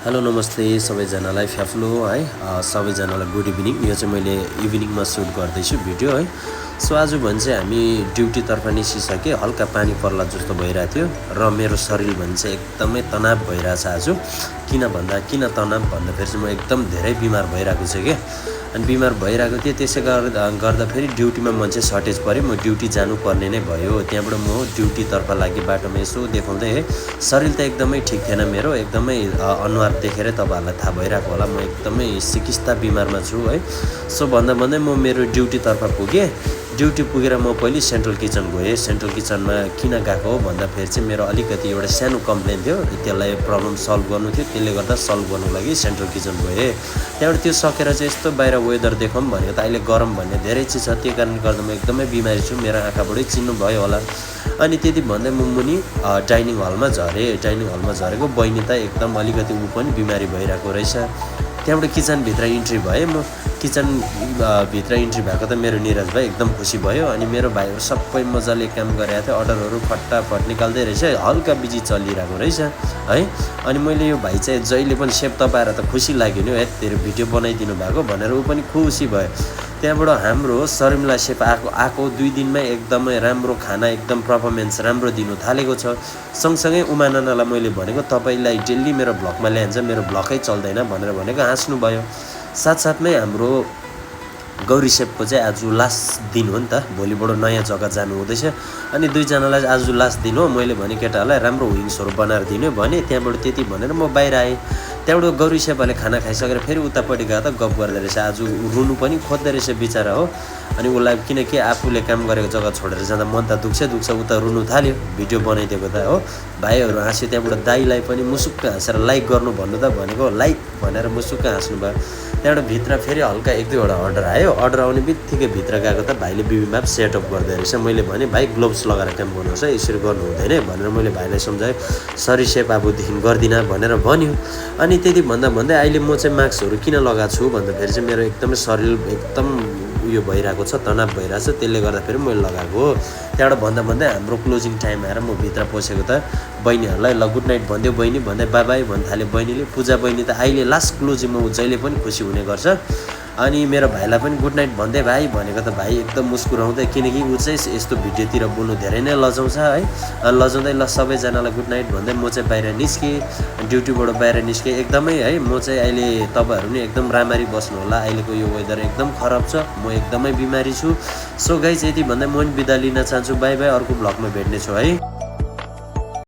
Hello नमस्ते सबैजनालाई फ्याफ्लो है सबैजनालाई गुड इभिनिङ। यो चाहिँ मैले इभिनिङमा सुट गर्दैछु भिडियो है। सो आज भने चाहिँ हामी ड्युटीतर्फ निस्किसके हल्का पानी पर्ला जस्तो भइरहेको थियो र मेरो शरीर भने चाहिँ एकदमै तनाव भइरहेछ आज। किन तनाव भन्दाखेरि चाहिँ म एकदम धेरै बिमार भइरहेको छु के। अनि बिमार भइरहेको थिएँ, त्यसै गर्दा फेरि ड्युटीमा मान्छे सर्टेज पऱ्यो, म ड्युटी जानुपर्ने नै भयो। त्यहाँबाट म ड्युटीतर्फ लागि बाटोमा यसो देखाउँदै है शरीर त एकदमै ठिक थिएन मेरो, एकदमै अनुहार देखेर तपाईँहरूलाई थाहा भइरहेको होला म एकदमै सिकिस्ता बिमारमा छु है। सो भन्दा भन्दै म मेरो ड्युटीतर्फ पुगेँ। ड्युटी पुगेर म पहिले सेन्ट्रल किचन गएँ। सेन्ट्रल किचनमा किन गएको हो भन्दाखेरि चाहिँ मेरो अलिकति एउटा सानो कम्प्लेन थियो, त्यसलाई प्रब्लम सल्भ गर्नु थियो, त्यसले गर्दा सल्भ गर्नु लागि सेन्ट्रल किचन गएँ। त्यहाँबाट त्यो सकेर चाहिँ यस्तो बाहिर वेदर देखाउँ भनेको त अहिले गरम भन्ने धेरै चिज छ, त्यो कारणले गर्दा म एकदमै बिमारी छु, मेरो आँखाबाटै चिन्नु भयो होला। अनि त्यति भन्दै म मुनि डाइनिङ हलमा झरेँ। डाइनिङ हलमा झरेको बहिनी त एकदम अलिकति ऊ पनि बिमारी भइरहेको रहेछ। त्यहाँबाट किचनभित्र इन्ट्री भएँ। म किचनभित्र इन्ट्री भएको त मेरो निरज भाइ एकदम खुसी भयो। अनि मेरो भाइहरू सबै मजाले काम गरिरहेको थियो, अर्डरहरू फटाफट निकाल्दै रहेछ, हल्का बिजी चलिरहेको रहेछ है। अनि मैले यो भाइ चाहिँ जहिले पनि सेप तपाईएर त खुसी लाग्यो नि है, तेरो भिडियो बनाइदिनु भएको भनेर ऊ पनि खुसी भयो। त्यहाँबाट हाम्रो शर्मिला सेप आएको 2 दिनमै एकदमै राम्रो खाना, एकदम पर्फर्मेन्स राम्रो दिनु थालेको छ। सँगसँगै उमा नानालाई मैले भनेको तपाईँलाई डेली मेरो भ्लगमा ल्याइन्छ, मेरो भ्लगै चल्दैन भनेर भनेको, हाँस्नु भयो। साथसाथमै हाम्रो गौरी सेपको चाहिँ आज लास्ट दिन हो नि त, भोलिबाट नयाँ जग्गा जानु हुँदैछ। अनि दुईजनालाई आज लास्ट दिन हो। मैले भने केटाहरूलाई राम्रो विङ्सहरू बनाएर दिनु भने, त्यहाँबाट त्यति भनेर म बाहिर आएँ। त्यहाँबाट गौरी सेपले खाना खाइसकेर फेरि उतापट्टि गएर त गफ गर्दै रहेछ, आज रुनु पनि खोज्दै रहेछ बिचरा हो। अनि उसलाई किनकि आफूले काम गरेको जग्गा छोडेर जाँदा मन त दुख्छ उता रुनु थाल्यो, भिडियो बनाइदिएको त हो। भाइहरू हाँस्यो। त्यहाँबाट दाइलाई पनि मुसुक्क हाँसेर लाइक गर्नु भन्नु त भनेको, लाइक भनेर मुसुक्क हाँस्नु भयो। त्यहाँबाट भित्र फेरि हल्का 1-2वटा अर्डर आयो। अर्डर आउने बित्तिकै भित्र गएको त भाइले बिबिम्याप सेटअप गर्दै रहेछ। मैले भने भाइ ग्लोभ्स लगाएर काम गर्नुहोस् है, यसरी गर्नु हुँदैन भनेर मैले भाइलाई सम्झाएँ। सरी सेप अबदेखि गर्दिनँ भनेर भन्यो। अनि त्यति भन्दा भन्दै अहिले म चाहिँ मास्कहरू किन लगाएको छु भन्दाखेरि चाहिँ मेरो एकदमै शरीर एकदम उयो भइरहेको छ, तनाव भइरहेको छ, त्यसले गर्दाखेरि मैले लगाएको हो। त्यहाँबाट भन्दा भन्दै हाम्रो क्लोजिङ टाइम आएर म भित्र पसेको त बहिनीहरूलाई ल गुड नाइट भनिदियो बहिनी भन्दै बाई बाई भन्न थाल्यो बहिनीले। पूजा बहिनी त अहिले लास्ट क्लोजिङमा ऊ जहिले पनि खुसी हुने गर्छ। अनि मेरो भाइलाई पनि गुड नाइट भन्दै भाइ भनेको त भाइ एकदम मुस्कुराउँदै, किनकि ऊ चाहिँ यस्तो भिडियोतिर बोल्नु धेरै नै लजाउँछ है। लजाउँदै ल सबैजनालाई गुड नाइट भन्दै म चाहिँ बाहिर निस्केँ। ड्युटीबाट बाहिर निस्केँ एकदमै है। म चाहिँ अहिले तपाईँहरू नि एकदम राम्ररी बस्नु होला, अहिलेको यो वेदर एकदम खराब छ, म एकदमै बिमारी छु। सो गाइज यति भन्दै म पनि बिदा लिन चाहन्छु। बाई बाई, अर्को भ्लगमा भेट्नेछु है।